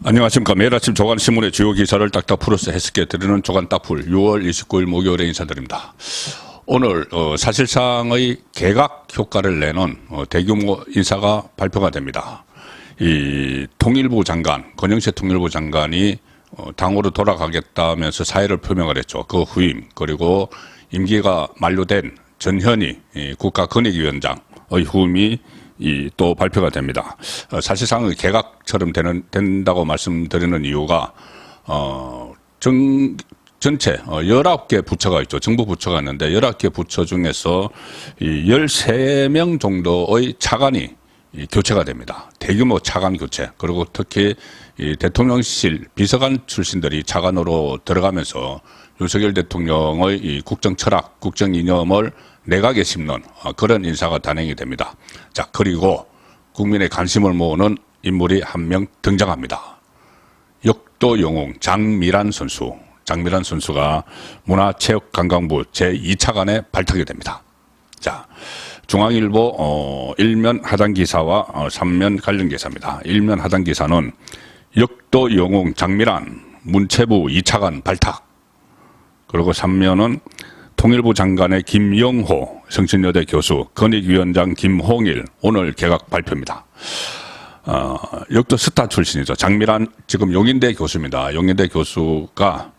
안녕하십니까. 매일 아침 조간신문의 주요 기사를 딱딱 풀어서 해석해 드리는 조간 딱풀 6월 29일 목요일에 인사드립니다. 오늘 사실상의 개각 효과를 내는 대규모 인사가 발표가 됩니다. 이 통일부 장관, 권영세 통일부 장관이 당으로 돌아가겠다면서 사의를 표명을 했죠. 그 후임, 그리고 임기가 만료된 전현희 국가권익위원장의 후임이 또 발표가 됩니다. 사실상 개각처럼 된다고 말씀드리는 이유가 전체 19개 부처가 있죠. 정부 부처가 있는데 19개 부처 중에서 13명 정도의 차관이 교체가 됩니다. 대규모 차관 교체. 그리고 특히 대통령실 비서관 출신들이 차관으로 들어가면서 윤석열 대통령의 이 국정 철학, 국정 이념을 내각에 심는 그런 인사가 단행이 됩니다. 자, 그리고 국민의 관심을 모으는 인물이 한 명 등장합니다. 역도 영웅 장미란 선수. 장미란 선수가 문화체육관광부 제2차관에 발탁이 됩니다. 자, 중앙일보 일면 하단 기사와 3면 관련 기사입니다. 일면 하단 기사는 역도 영웅 장미란 문체부 2차관 발탁. 그리고 3면은 통일부 장관의 김영호 성신여대 교수, 권익위원장 김홍일 오늘 개각 발표입니다. 역도 스타 출신이죠. 장미란 지금 용인대 교수입니다. 용인대 교수가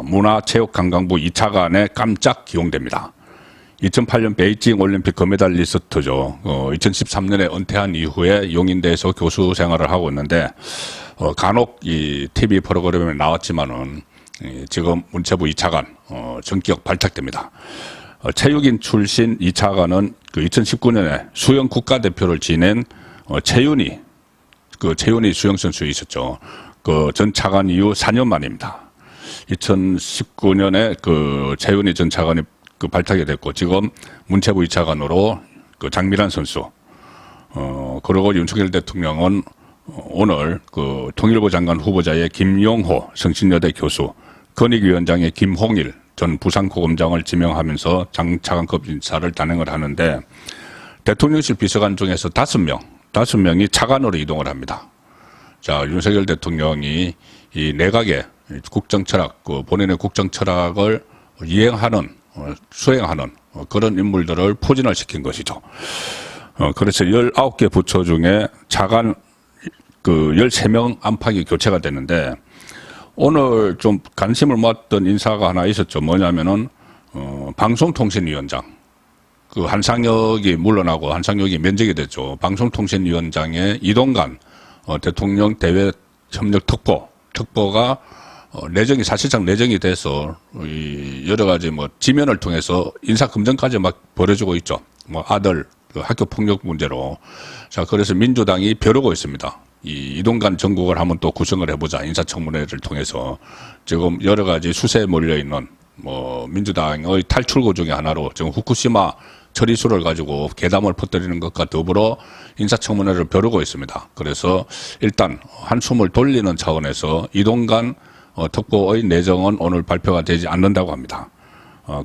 문화체육관광부 2차관에 깜짝 기용됩니다. 2008년 베이징 올림픽 금메달리스트죠. 2013년에 은퇴한 이후에 용인대에서 교수 생활을 하고 있는데 간혹 이 TV 프로그램에 나왔지만은 지금 문체부 2차관 전격 발탁됩니다. 체육인 출신 2차관은 그 2019년에 수영 국가대표를 지낸 최윤희 수영 선수 있었죠. 그 전 차관 이후 4년 만입니다. 2019년에 그 최윤희 전 차관이 그 발탁이 됐고 지금 문체부 2차관으로 그 장미란 선수 그리고 윤석열 대통령은 오늘 그 통일부 장관 후보자의 김용호 성신여대 교수, 권익위원장의 김홍일 전 부산고검장을 지명하면서 장차관급 인사를 단행을 하는데 대통령실 비서관 중에서 5명이 차관으로 이동을 합니다. 자, 윤석열 대통령이 이 내각의 국정철학, 본인의 국정철학을 수행하는 그런 인물들을 포진을 시킨 것이죠. 그래서 19개 부처 중에 차관 13명 안팎이 교체가 됐는데 오늘 좀 관심을 모았던 인사가 하나 있었죠. 뭐냐면은 방송통신위원장 그 한상혁이 물러나고 한상혁이 면직이 됐죠. 방송통신위원장의 이동관 대통령 대외 협력 특보가 사실상 내정이 돼서 여러 가지 지면을 통해서 인사 검증까지 막 벌어지고 있죠. 아들 학교 폭력 문제로. 자, 그래서 민주당이 벼르고 있습니다. 이동관 정국을 한번 또 구성을 해보자. 인사청문회를 통해서 지금 여러 가지 수세에 몰려있는 민주당의 탈출구 중에 하나로 지금 후쿠시마 처리수를 가지고 괴담을 퍼뜨리는 것과 더불어 인사청문회를 벼르고 있습니다. 그래서 일단 한숨을 돌리는 차원에서 이동관 특보의 내정은 오늘 발표가 되지 않는다고 합니다.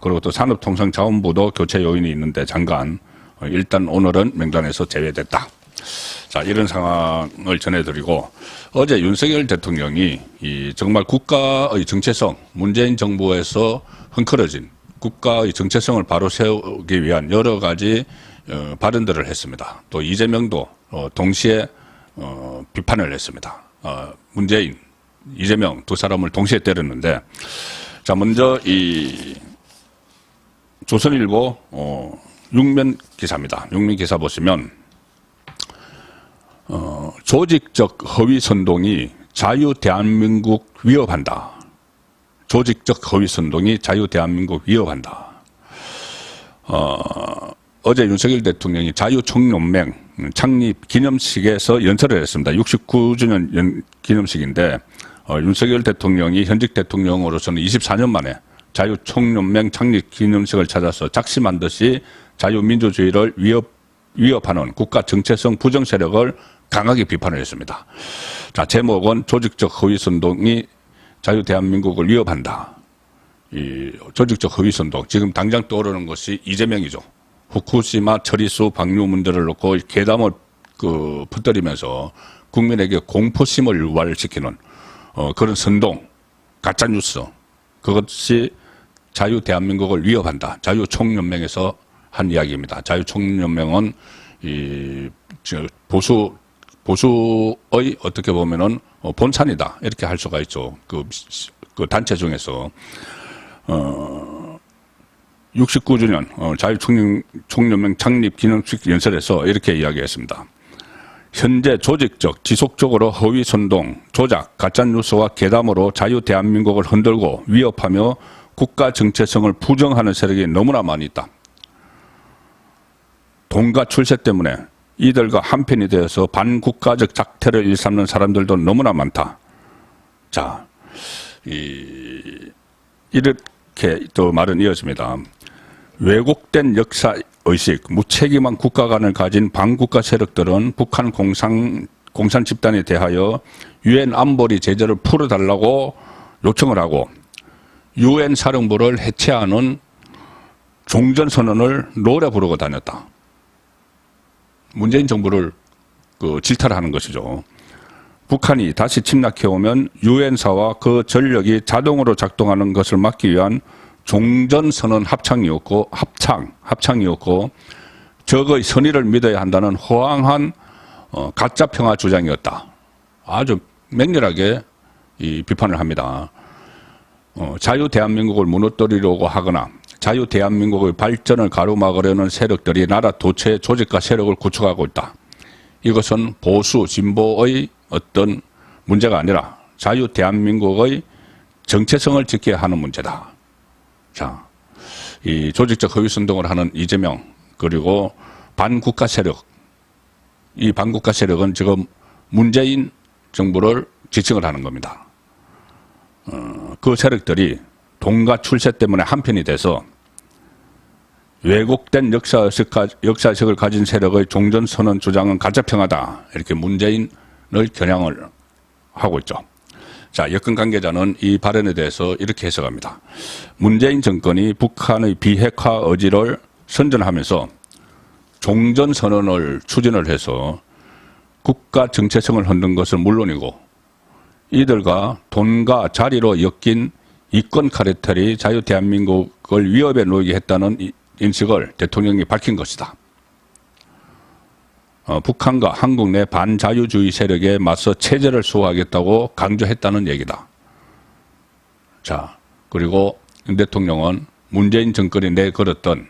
그리고 또 산업통상자원부도 교체 요인이 있는데 장관 일단 오늘은 명단에서 제외됐다. 자, 이런 상황을 전해드리고 어제 윤석열 대통령이 정말 국가의 정체성, 문재인 정부에서 흥크러진 국가의 정체성을 바로 세우기 위한 여러 가지 발언들을 했습니다. 또 이재명도 동시에 비판을 했습니다. 문재인, 이재명 두 사람을 동시에 때렸는데 자, 먼저 조선일보 6면 기사입니다. 6면 기사 보시면 조직적 허위 선동이 자유 대한민국 위협한다. 조직적 허위 선동이 자유 대한민국 위협한다. 어제 윤석열 대통령이 자유총연맹 창립 기념식에서 연설을 했습니다. 69주년 기념식인데 윤석열 대통령이 현직 대통령으로서는 24년 만에 자유총연맹 창립 기념식을 찾아서 작심한 듯이 자유민주주의를 위협하는 국가 정체성 부정 세력을 강하게 비판을 했습니다. 자, 제목은 조직적 허위 선동이 자유 대한민국을 위협한다. 조직적 허위 선동. 지금 당장 떠오르는 것이 이재명이죠. 후쿠시마 처리수 방류 문제를 놓고 괴담을 퍼뜨리면서 국민에게 공포심을 유발시키는 그런 선동, 가짜뉴스, 그것이 자유 대한민국을 위협한다. 자유총연맹에서 한 이야기입니다. 자유총연맹은 보수의 어떻게 보면은 본산이다. 이렇게 할 수가 있죠. 그 단체 중에서 69주년 자유총연맹 창립 기념식 연설에서 이렇게 이야기했습니다. 현재 조직적, 지속적으로 허위 선동, 조작, 가짜뉴스와 괴담으로 자유 대한민국을 흔들고 위협하며 국가 정체성을 부정하는 세력이 너무나 많이 있다. 돈과 출세 때문에 이들과 한편이 되어서 반국가적 작태를 일삼는 사람들도 너무나 많다. 자, 이렇게 또 말은 이어집니다. 왜곡된 역사의식, 무책임한 국가관을 가진 반국가 세력들은 북한 공산 집단에 대하여 유엔 안보리 제재를 풀어달라고 요청을 하고 유엔 사령부를 해체하는 종전선언을 노래 부르고 다녔다. 문재인 정부를 질타하는 것이죠. 북한이 다시 침략해오면 유엔사와 그 전력이 자동으로 작동하는 것을 막기 위한 종전선언 합창이었고 적의 선의를 믿어야 한다는 허황한 가짜 평화 주장이었다. 아주 맹렬하게 비판을 합니다. 자유 대한민국을 무너뜨리려고 하거나 자유 대한민국의 발전을 가로막으려는 세력들이 나라 도처의 조직과 세력을 구축하고 있다. 이것은 보수 진보의 어떤 문제가 아니라 자유 대한민국의 정체성을 지켜야 하는 문제다. 자, 이 조직적 허위 선동을 하는 이재명 그리고 반국가 세력, 이 반국가 세력은 지금 문재인 정부를 지칭을 하는 겁니다. 그 세력들이 돈과 출세 때문에 한편이 돼서 왜곡된 역사식을 가진 세력의 종전선언 주장은 가짜평화다. 이렇게 문재인을 겨냥을 하고 있죠. 자, 여권 관계자는 이 발언에 대해서 이렇게 해석합니다. 문재인 정권이 북한의 비핵화 의지를 선전하면서 종전선언을 추진을 해서 국가 정체성을 흔든 것은 물론이고 이들과 돈과 자리로 엮인 이권 카르텔이 자유 대한민국을 위협에 놓이게 했다는 인식을 대통령이 밝힌 것이다. 북한과 한국 내 반자유주의 세력에 맞서 체제를 수호하겠다고 강조했다는 얘기다. 자, 그리고 윤 대통령은 문재인 정권이 내걸었던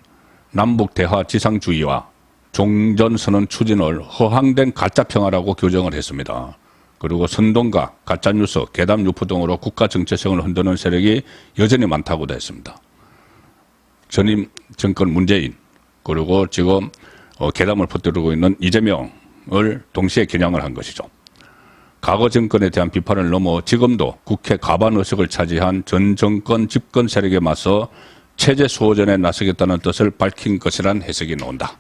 남북 대화 지상주의와 종전선언 추진을 허황된 가짜평화라고 규정을 했습니다. 그리고 선동과 가짜뉴스, 괴담 유포 등으로 국가 정체성을 흔드는 세력이 여전히 많다고도 했습니다. 전임 정권 문재인, 그리고 지금 괴담을 퍼뜨리고 있는 이재명을 동시에 겨냥을 한 것이죠. 과거 정권에 대한 비판을 넘어 지금도 국회 과반 의석을 차지한 전 정권 집권 세력에 맞서 체제 수호전에 나서겠다는 뜻을 밝힌 것이란 해석이 나온다.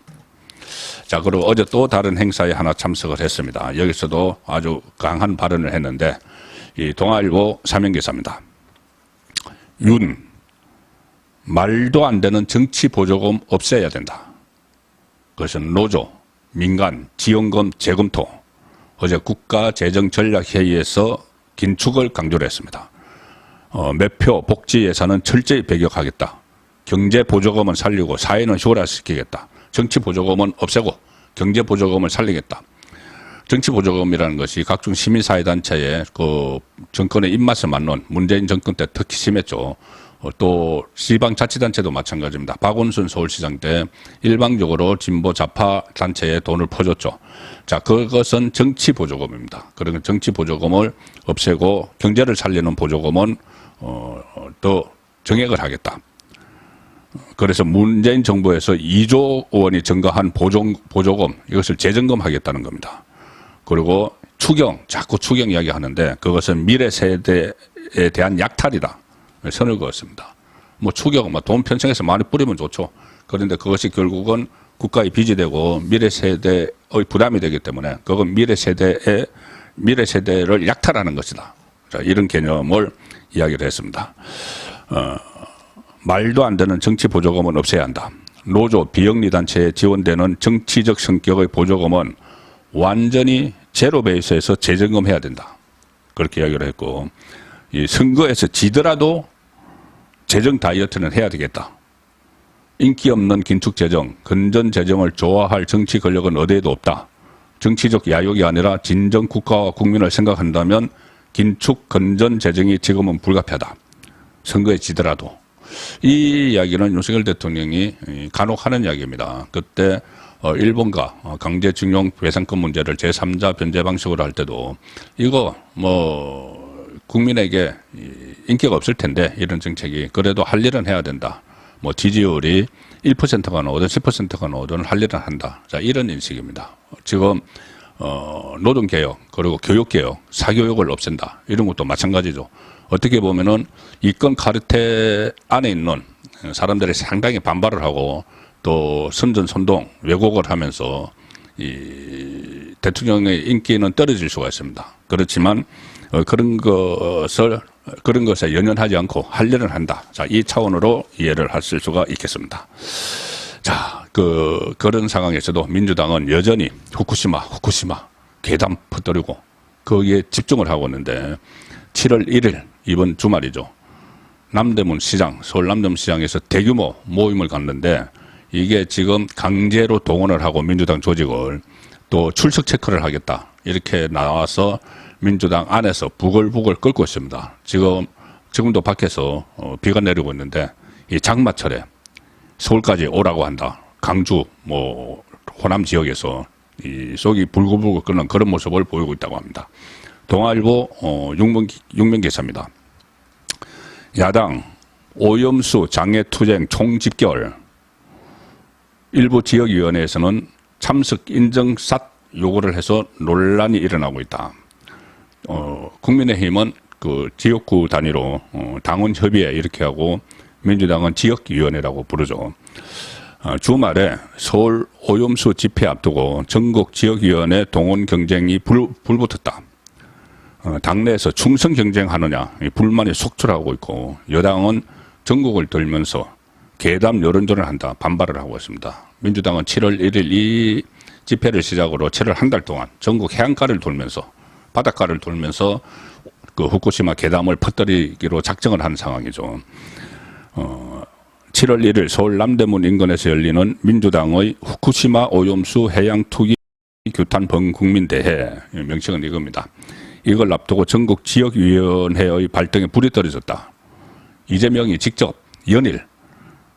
자, 그리고 어제 또 다른 행사에 하나 참석을 했습니다. 여기서도 아주 강한 발언을 했는데, 이 동아일보 사면기사입니다. 말도 안 되는 정치 보조금 없애야 된다. 그것은 노조, 민간, 지원금 재검토, 어제 국가재정전략회의에서 긴축을 강조를 했습니다. 매표 복지 예산은 철저히 배격하겠다. 경제 보조금은 살리고 사회는 효율화시키겠다. 정치 보조금은 없애고 경제 보조금을 살리겠다. 정치 보조금이라는 것이 각종 시민사회단체의 그 정권의 입맛에 맞는 문재인 정권 때 특히 심했죠. 또 지방자치단체도 마찬가지입니다. 박원순 서울시장 때 일방적으로 진보 좌파 단체에 돈을 퍼줬죠. 자, 그것은 정치 보조금입니다. 그러니까 정치 보조금을 없애고 경제를 살리는 보조금은 더 정액을 하겠다. 그래서 문재인 정부에서 2조 원이 증가한 보조금 이것을 재점검하겠다는 겁니다. 그리고 자꾸 추경 이야기 하는데 그것은 미래 세대에 대한 약탈이다. 선을 그었습니다. 추경, 돈 편성해서 많이 뿌리면 좋죠. 그런데 그것이 결국은 국가의 빚이 되고 미래 세대의 부담이 되기 때문에 그건 미래 세대를 약탈하는 것이다. 자, 이런 개념을 이야기를 했습니다. 말도 안 되는 정치 보조금은 없애야 한다. 노조, 비영리 단체에 지원되는 정치적 성격의 보조금은 완전히 제로 베이스에서 재점검해야 된다. 그렇게 이야기를 했고, 이 선거에서 지더라도 재정 다이어트는 해야 되겠다. 인기 없는 긴축 재정, 건전 재정을 좋아할 정치 권력은 어디에도 없다. 정치적 야욕이 아니라 진정 국가와 국민을 생각한다면 긴축 건전 재정이 지금은 불가피하다. 선거에 지더라도. 이 이야기는 윤석열 대통령이 간혹 하는 이야기입니다. 그때 일본과 강제징용 배상권 문제를 제3자 변제 방식으로 할 때도 이거 뭐 국민에게 인기가 없을 텐데 이런 정책이 그래도 할 일은 해야 된다. 뭐 지지율이 1%가 나오든 10%가 나오든 할 일은 한다. 자, 이런 인식입니다. 지금 노동개혁 그리고 교육개혁, 사교육을 없앤다. 이런 것도 마찬가지죠. 어떻게 보면은 이권 카르텔 안에 있는 사람들이 상당히 반발을 하고 또 선전선동 왜곡을 하면서 이 대통령의 인기는 떨어질 수가 있습니다. 그렇지만 그런 것에 연연하지 않고 할 일은 한다. 자, 이 차원으로 이해를 하실 수가 있겠습니다. 자, 그런 상황에서도 민주당은 여전히 후쿠시마 괴담 퍼뜨리고 거기에 집중을 하고 있는데 7월 1일 이번 주말이죠. 남대문 시장, 서울 남대문 시장에서 대규모 모임을 갔는데 이게 지금 강제로 동원을 하고 민주당 조직을 또 출석 체크를 하겠다. 이렇게 나와서 민주당 안에서 부글부글 끓고 있습니다. 지금도 밖에서 비가 내리고 있는데 이 장마철에 서울까지 오라고 한다. 강주, 뭐 호남 지역에서 이 속이 불글불글 끓는 그런 모습을 보이고 있다고 합니다. 동아일보 육면 기사입니다. 야당 오염수 장애투쟁 총집결. 일부 지역위원회에서는 참석 인증샷 요구를 해서 논란이 일어나고 있다. 국민의힘은 그 지역구 단위로 당원 협의회 이렇게 하고 민주당은 지역위원회라고 부르죠. 주말에 서울 오염수 집회 앞두고 전국 지역위원회 동원 경쟁이 불붙었다. 당내에서 충성 경쟁하느냐 불만이 속출하고 있고 여당은 전국을 돌면서 괴담 여론전을 한다 반발을 하고 있습니다. 민주당은 7월 1일 이 집회를 시작으로 7월 한 달 동안 전국 해안가를 돌면서 바닷가를 돌면서 그 후쿠시마 괴담을 퍼뜨리기로 작정을 한 상황이죠. 7월 1일 서울 남대문 인근에서 열리는 민주당의 후쿠시마 오염수 해양 투기 규탄 범국민대회 명칭은 이겁니다. 이걸 앞두고 전국 지역위원회의 발등에 불이 떨어졌다. 이재명이 직접 연일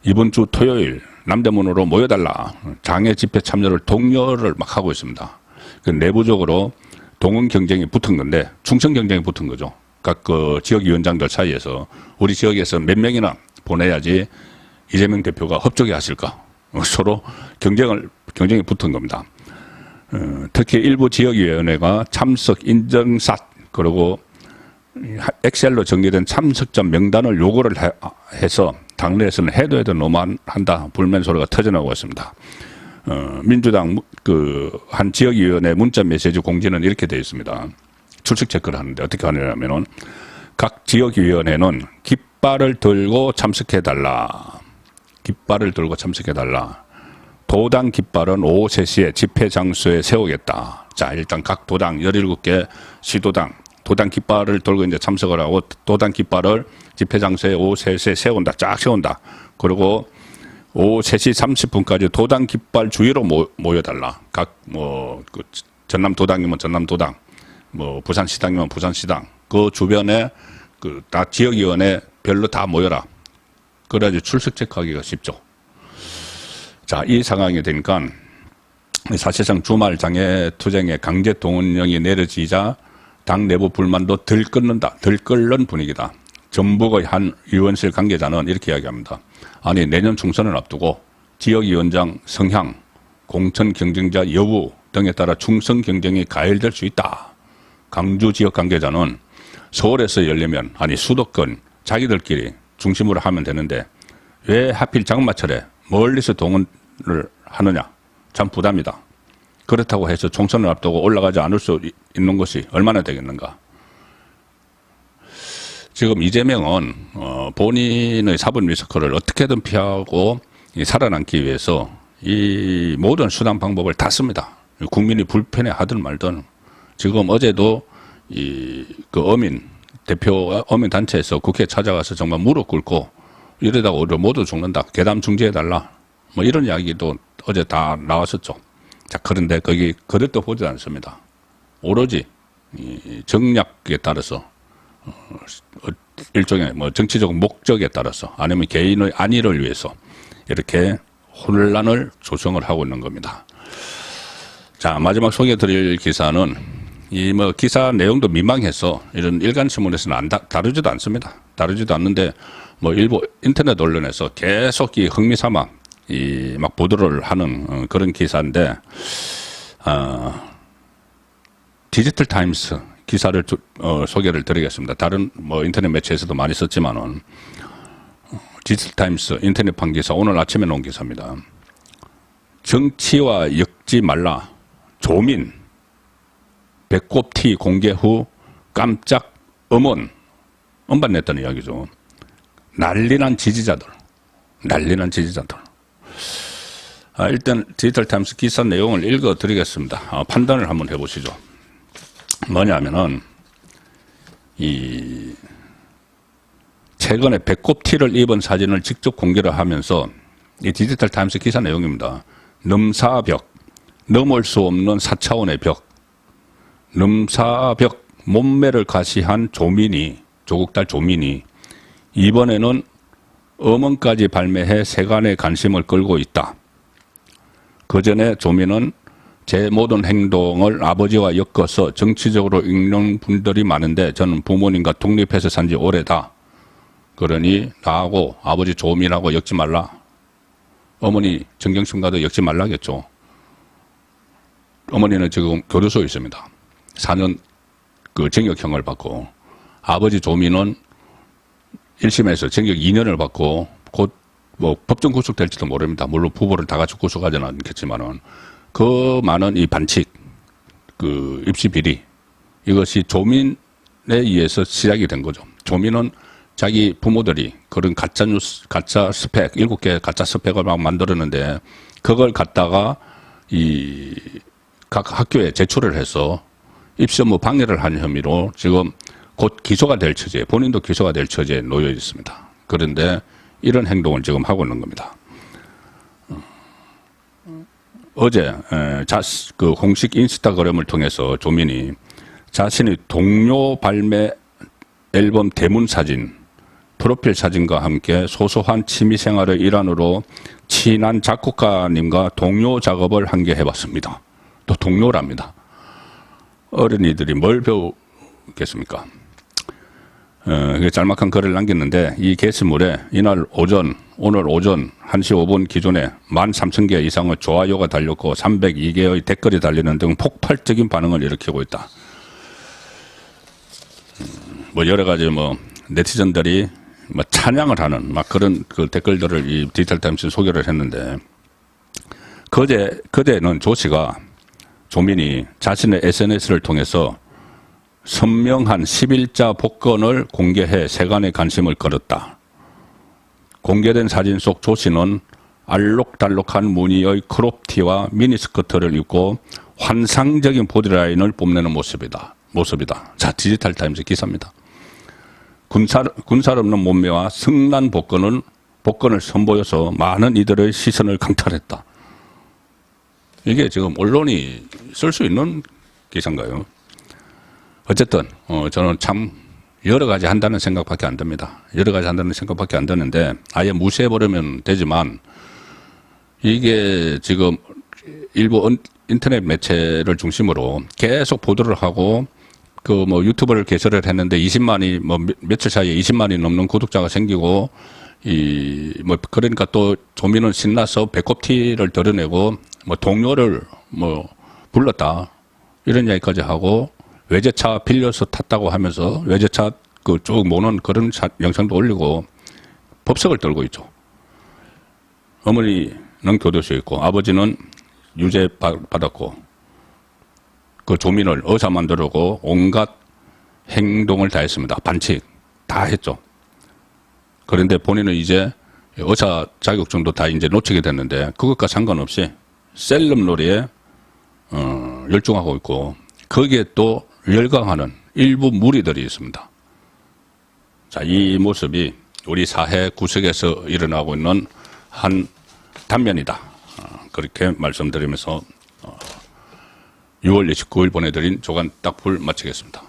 이번 주 토요일 남대문으로 모여달라 장애 집회 참여를 독려를 막 하고 있습니다. 그 내부적으로 동원 경쟁이 붙은 건데 충성 경쟁이 붙은 거죠. 각 그 지역위원장들 사이에서 우리 지역에서 몇 명이나 보내야지 이재명 대표가 협조해 하실까 서로 경쟁이 붙은 겁니다. 특히 일부 지역위원회가 참석 인증샷 그리고 엑셀로 정리된 참석자 명단을 요구를 해서 당내에서는 해도 너무한다 불만 소리가 터져나오고 있습니다. 민주당 한 지역위원회 문자 메시지 공지는 이렇게 되어 있습니다. 출석 체크를 하는데 어떻게 하냐면은 각 지역위원회는 깃발을 들고 참석해달라. 깃발을 들고 참석해달라. 도당 깃발은 오후 3시에 집회 장소에 세우겠다. 자, 일단 각 도당 17개 시도당 도당 깃발을 들고 이제 참석을 하고 도당 깃발을 집회 장소에 오후 3시에 세운다. 쫙 세운다. 그리고 오후 3시 30분까지 도당 깃발 주위로 모여달라. 각 전남 도당이면 전남 도당, 뭐 부산 시당이면 부산 시당 그 주변에 다 지역위원회 별로 다 모여라. 그래야지 출석 체크하기가 쉽죠. 자, 이 상황이 되니까 사실상 주말 장애 투쟁의 강제 동원령이 내려지자 당 내부 불만도 덜 끓는 분위기다. 전북의 한 의원실 관계자는 이렇게 이야기합니다. 아니 내년 총선을 앞두고 지역위원장 성향, 공천 경쟁자 여부 등에 따라 충성 경쟁이 가열될 수 있다. 강주 지역 관계자는 서울에서 열리면 아니 수도권 자기들끼리 중심으로 하면 되는데 왜 하필 장마철에 멀리서 동원을 하느냐. 참 부담이다. 그렇다고 해서 총선을 앞두고 올라가지 않을 수 있는 것이 얼마나 되겠는가. 지금 이재명은 본인의 사법 리스크를 어떻게든 피하고 살아남기 위해서 이 모든 수단 방법을 다 씁니다. 국민이 불편해하든 말든 지금 어제도 그 대표 어민 단체에서 국회에 찾아가서 정말 무릎 꿇고 이러다가 우리 모두 죽는다. 괴담 중지해달라. 뭐 이런 이야기도 어제 다 나왔었죠. 자, 그런데 거기 그릇도 보지 않습니다. 오로지 이 정략에 따라서 일종의 뭐 정치적 목적에 따라서 아니면 개인의 안위를 위해서 이렇게 혼란을 조성을 하고 있는 겁니다. 자, 마지막 소개해드릴 기사는 이 뭐 기사 내용도 민망해서 이런 일간 신문에서는 다루지도 않습니다. 다루지도 않는데 뭐 일부 인터넷 언론에서 계속 이 흥미삼아 막 보도를 하는 그런 기사인데 디지털 타임스 기사를 소개를 드리겠습니다. 다른 뭐 인터넷 매체에서도 많이 썼지만은 디지털 타임스 인터넷판 기사 오늘 아침에 나온 기사입니다. 정치와 엮지 말라. 조민 배꼽티 공개 후 깜짝 음반 냈다는 이야기죠. 난리난 지지자들. 일단 디지털 타임스 기사 내용을 읽어 드리겠습니다. 판단을 한번 해보시죠. 뭐냐면은 최근에 배꼽티를 입은 사진을 직접 공개를 하면서 이 디지털 타임스 기사 내용입니다. 넘사벽, 넘을 수 없는 4차원의 벽, 넘사벽 몸매를 가시한 조국 딸 조민이 이번에는 음원까지 발매해 세간의 관심을 끌고 있다. 그 전에 조민은 제 모든 행동을 아버지와 엮어서 정치적으로 읽는 분들이 많은데 저는 부모님과 독립해서 산 지 오래다. 그러니 나하고 아버지 조민하고 엮지 말라. 어머니 정경심과도 엮지 말라겠죠. 어머니는 지금 교도소에 있습니다. 4년 그 징역형을 받고 아버지 조민은 1심에서 징역 2년을 받고 곧 뭐 법정 구속될지도 모릅니다. 물론 부부를 다 같이 구속하지는 않겠지만은 그 많은 이 반칙, 그 입시 비리 이것이 조민에 의해서 시작이 된 거죠. 조민은 자기 부모들이 그런 가짜 뉴스, 가짜 스펙 7개 가짜 스펙을 막 만들었는데 그걸 갖다가 각 학교에 제출을 해서 입시 업무 방해를 한 혐의로 지금 곧 기소가 될 처지에 본인도 기소가 될 처지에 놓여 있습니다. 그런데 이런 행동을 지금 하고 있는 겁니다. 어제 그 공식 인스타그램을 통해서 조민이 자신의 동료 발매 앨범 대문 사진, 프로필 사진과 함께 소소한 취미생활의 일환으로 친한 작곡가님과 동료 작업을 함께 해봤습니다. 또 동료랍니다. 어린이들이 뭘 배우겠습니까? 짤막한 글을 남겼는데 이 게시물에 오늘 오전 1시 5분 기존에 13,000개 이상의 좋아요가 달렸고 302개의 댓글이 달리는 등 폭발적인 반응을 일으키고 있다. 뭐 여러 가지 뭐 네티즌들이 뭐 찬양을 하는 막 그런 그 댓글들을 이 디지털 타임스 소개를 했는데 그제는 조민이 자신의 SNS를 통해서 선명한 11자 복권을 공개해 세간의 관심을 끌었다. 공개된 사진 속 조 씨는 알록달록한 무늬의 크롭티와 미니스커트를 입고 환상적인 보디라인을 뽐내는 모습이다. 자, 디지털 타임스 기사입니다. 군살 없는 몸매와 승난 복권을 선보여서 많은 이들의 시선을 강탈했다. 이게 지금 언론이 쓸 수 있는 기사인가요? 어쨌든 저는 참 여러 가지 한다는 생각밖에 안 듭니다. 여러 가지 한다는 생각밖에 안 드는데 아예 무시해버리면 되지만 이게 지금 일부 인터넷 매체를 중심으로 계속 보도를 하고 그 뭐 유튜브를 개설을 했는데 20만이 뭐 며칠 사이에 20만이 넘는 구독자가 생기고 뭐 그러니까 또 조민은 신나서 배꼽티를 드러내고 뭐 동료를 뭐 불렀다 이런 이야기까지 하고 외제차 빌려서 탔다고 하면서 외제차 그 쭉 모는 그런 영상도 올리고 법석을 떨고 있죠. 어머니는 교도소에 있고 아버지는 유죄 받았고 그 조민을 의사 만들고 온갖 행동을 다 했습니다. 반칙 다 했죠. 그런데 본인은 이제 의사 자격증도 다 이제 놓치게 됐는데 그것과 상관없이 셀럽 놀이에 열중하고 있고 거기에 또 열광하는 일부 무리들이 있습니다. 자, 이 모습이 우리 사회 구석에서 일어나고 있는 한 단면이다. 그렇게 말씀드리면서 6월 29일 보내드린 조간 딱불 마치겠습니다.